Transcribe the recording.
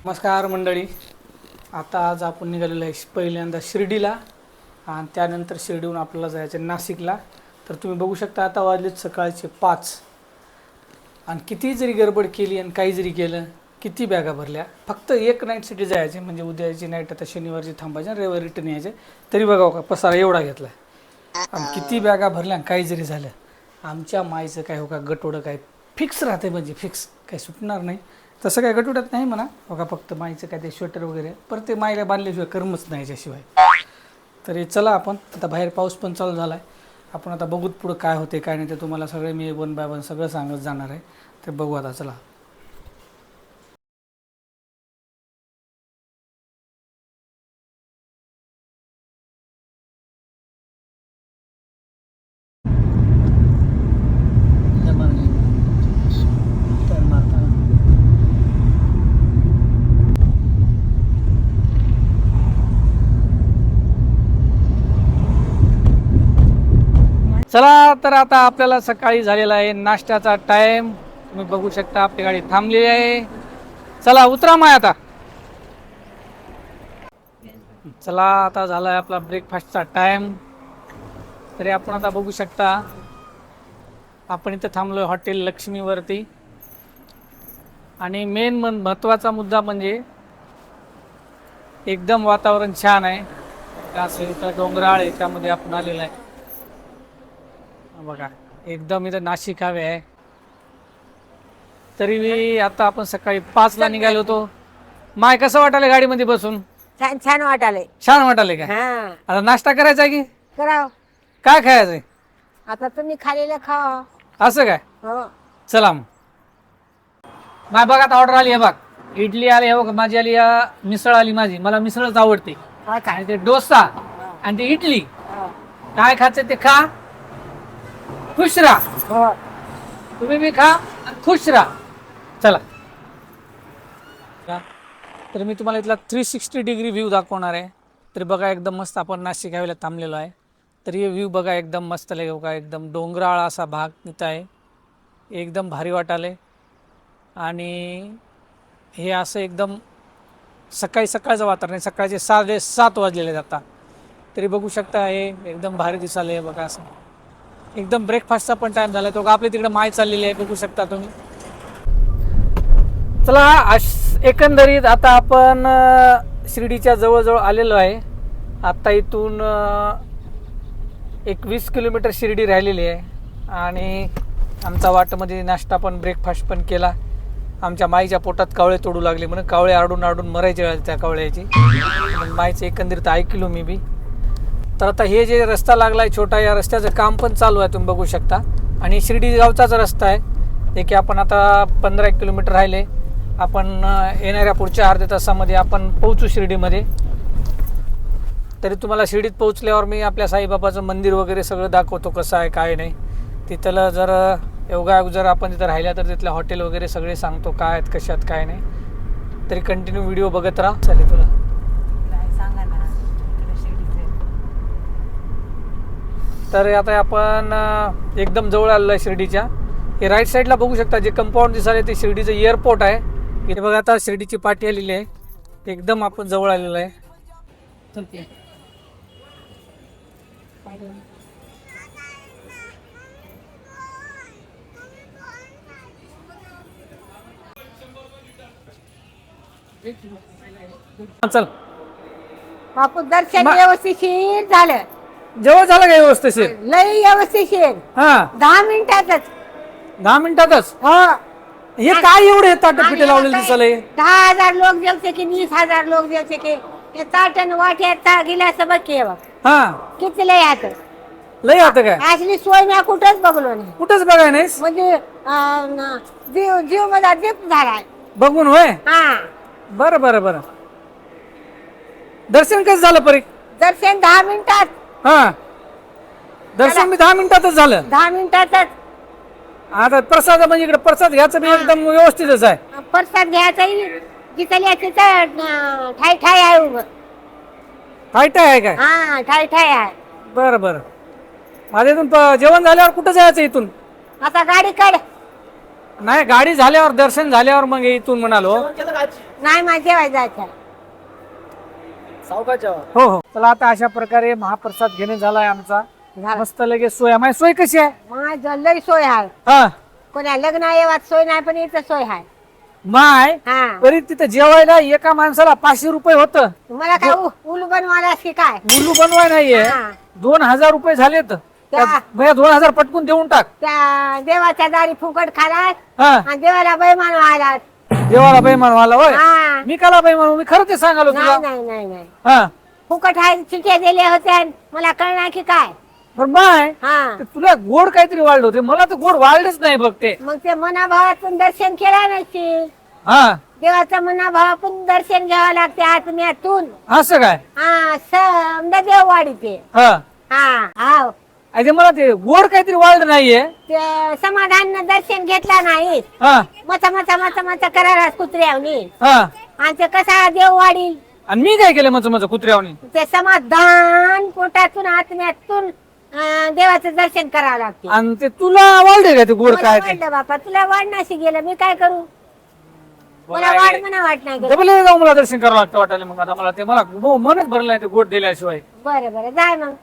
नमस्कार मंडळी. आज आपण निघालेलो आहे पहिल्यांदा शिर्डीला आणि त्यानंतर शिर्डीहून आपल्याला जायचं नाशिकला. तर तुम्ही बघू शकता आता वाजलेत सकाळचे 5 आणि किती जरी गडबड केली आणि काही जरी केलं, किती बॅगा भरल्या. फक्त एक नाईटसाठी जायचे म्हणजे उद्याची नाईट आता शनिवारची थांबायची आणि रविवारी रिटर्न यायचे. तरी बघा का पसारा एवढा घेतला आणि किती बॅगा भरल्या आणि काही जरी झालं. आमच्या माईचं काय हो का गटोडं काय फिक्स राहते म्हणजे फिक्स काही सुटणार नाही. तसं काय गटुटत नाही म्हणा बघा, फक्त माईचं काय ते स्वेटर वगैरे पर ते माईला बांधल्याशिवाय करमच नाही याच्याशिवाय. तरी चला आपण आता बाहेर पाऊस पण चालू झाला आहे. आपण आता बघूत पुढं काय होते काय नाही ते तुम्हाला सगळे मी 1 बाय 1 सगळं सांगत जाणार आहे. तर बघू आता चला. चला तर आता आपल्याला सकाळी झालेला आहे नाश्त्याचा टाइम. तुम्ही बघू शकता आपली गाडी थांबलेली आहे. चला उतरा माय आता. चला आता झाला आहे आपला ब्रेकफास्टचा टाइम. तरी आपण आता बघू शकता आपण इथं थांबलो आहे हॉटेल लक्ष्मीवरती. आणि मेन महत्त्वाचा मुद्दा म्हणजे एकदम वातावरण छान आहे. असं डोंगराळ आहे त्यामध्ये आपण आलेलं आहे बघा. एकदम इथं नाशिक हवे आहे. तरी आता आपण सकाळी 5ला निघालो होतो. माय कसं वाटायला गाडीमध्ये बसून? छान छान वाटाले. छान वाटायले का? आता नाश्ता करायचा की कराव? काय खायचंय आता तुम्ही खालेलं खावा. असं काय? हो. चला मग. माय बघा आता ऑर्डर आली आहे बघ. इडली आली आहे बघ माझी, आली मिसळ आली माझी. मला मिसळच आवडते. आणि ते डोसा आणि ते इडली काय खायचं ते खा, खुश राहा. तुम्ही बी खा खुश राहा. चला. तर मी तुम्हाला इथला 360 डिग्री व्ह्यू दाखवणार आहे. तर बघा एकदम मस्त आपण नाशिक हायवेला थांबलेलो आहे. तर हे व्ह्यू बघा एकदम मस्त लगे बघा. एकदम डोंगराळ असा भाग तिथं आहे. एकदम भारी वाटाले. आणि हे असं एकदम सकाळी सकाळचं वातावरण आहे. सकाळचे 7:30 वाजलेले जातात. तरी बघू शकता हे एकदम भारी दिसाले बघा. असं एकदम ब्रेकफास्टचा पण टाइम झाला. तो आपल्या तिकडे माय चाललेली आहे बघू शकता तुम्ही. चला एकंदरीत आता आपण शिर्डीच्या जवळजवळ आलेलो आहे. आता इथून एक 20 किलोमीटर शिर्डी राहिलेली आहे. आणि आमचा वाटमध्ये नाश्ता पण ब्रेकफास्ट पण केला. आमच्या माईच्या पोटात कावळे तोडू लागले म्हणून कावळे आडून आडून मरायचे वेळेला त्या कावळ्याची. माईचं एकंदरीत ऐकलो मी बी. तर आता हे जे रस्ता लागला आहे छोटा, या रस्त्याचं काम पण चालू आहे तुम्ही बघू शकता. आणि शिर्डी गावचाच रस्ता आहे. जे की आपण आता 15 किलोमीटर राहिले. आपण येणाऱ्या पुढच्या अर्ध्या तासामध्ये आपण पोहोचू शिर्डीमध्ये. तरी तुम्हाला शिर्डीत पोहोचल्यावर मी आपल्या साईबाबाचं मंदिर वगैरे सगळं दाखवतो कसं आहे काय नाही. तिथलं जर योगायोग जर आपण तिथं राहिल्या तर तिथलं हॉटेल वगैरे सगळे सांगतो काय आहेत कशात काय नाही. तरी कंटिन्यू व्हिडिओ बघत राहा. चालेल तुला तर आता आपण एकदम जवळ आलेलो आहे शिर्डीच्या. हे राईट साईडला बघू शकता जे कंपाऊंड दिसाले ते शिर्डीचं एअरपोर्ट आहे. इथे बघा आता शिर्डीची पाठी आलेली आहे. एकदम आपण जवळ आलेलो आहे. चल बापू दर्शन व्यवस्थित झालं. जवळ झालं काय व्यवस्थित? लई व्यवस्थित. हा 10 मिनिटातच. 10 मिनिटातच? हो. हे काय एवढे ताटपिटे लावलेले दिसले? 10,000 लोक जेवते की 20,000 लोक जेवते की ते ताटन वाट्यात गिलास बघ की बघ. हा किती लय आता. लय आता काय? असली सोय मी कुठंच बघलो नाही. कुठंच बघाय नाहीस? म्हणजे जीव जीव माझा दीप झालाय बघून होय. हा. बरं बरं बरं. दर्शन कसं झालं परी? दर्शन 10 मिनिटात. हा दर्शन मी 10 मिनिटातच झालं. 10 मिनिटातच. आता प्रसाद म्हणजे इकडे प्रसाद घ्यायचं बी एकदम व्यवस्थितच आहे. प्रसाद घ्यायचा जिथल्या तिथं ठाय ठाय आहे उभं. फाईट आहे काय? हा ठाय ठाय आहे. बरं बरं. माझ्या इथून जेवण झाल्यावर कुठं जायचं इथून? आता गाडी काढ. नाही गाडी झाल्यावर दर्शन झाल्यावर मग इथून म्हणालो. नाही माझ्या जेवायला जायचं हो हो. चला आता अशा प्रकारे महाप्रसाद घेणे झालाय आमचा. झालं. मस्त लगेच सोय. माझी सोय कशी आहे? माझं लई सोय आहे. हा कोणा लग्न येवात सोय नाही, पण इथं सोय आहे. माय हा तरी तिथं जेवायला एका माणसाला 500 रुपये होत. मला काय उलू बनवायलास की काय? मुलू बनवाय नाहीये. हा. 2000 रुपये झालेत. त्या- भैया 2000 पटकून देऊन टाक. त्या देवाच्या दारी फुकट खालास हा आणि देवाला बैमान व्हायलास. देवाला बैमान व्हायला होय. हा. मी काला बैमान? मी खरं ते सांगालो तुला. नाही नाही नाही नाही हा फुकट आहे चिठ्ठ्या दिल्या होत्या, मला कळणार की काय? पण माय हा ते तुला गोड काहीतरी वाढलं होते, मला तर गोड वाढलंच नाही बघ ते. मग ते मनाभावातून दर्शन केलं नसतील. हा देवाचं मनाभावातून दर्शन घ्यावं लागते आत्म्यातून. असं काय? हा समजा देववाडी ते. हा हा हाव अरे मला ते गोड काहीतरी वाढलं नाहीये. ते समाधान दर्शन घेतला नाही. हा मचा मचा मचा मचा करायला कुत्र्यावनी. हा आणि ते कसा देव वाढील? आणि मी काय केलं मच कुत्र्यावनी? ते समाधान पोटातून आत्म्यातून देवाचं दर्शन करावं लागते. आणि ते तुला वाढले का ते गोड मला काय ते? वाटलं बापा, तुला वाढण्याशी गेलं, मी काय करू? मला वाढ म्हणा वाट नाही गं. डबल जाऊ मला दर्शन करावं लागतं वाटायला. मग आता मला ते मला मनच भरलं नाही ते गोड दिल्याशिवाय. बरं बरं जाय मग.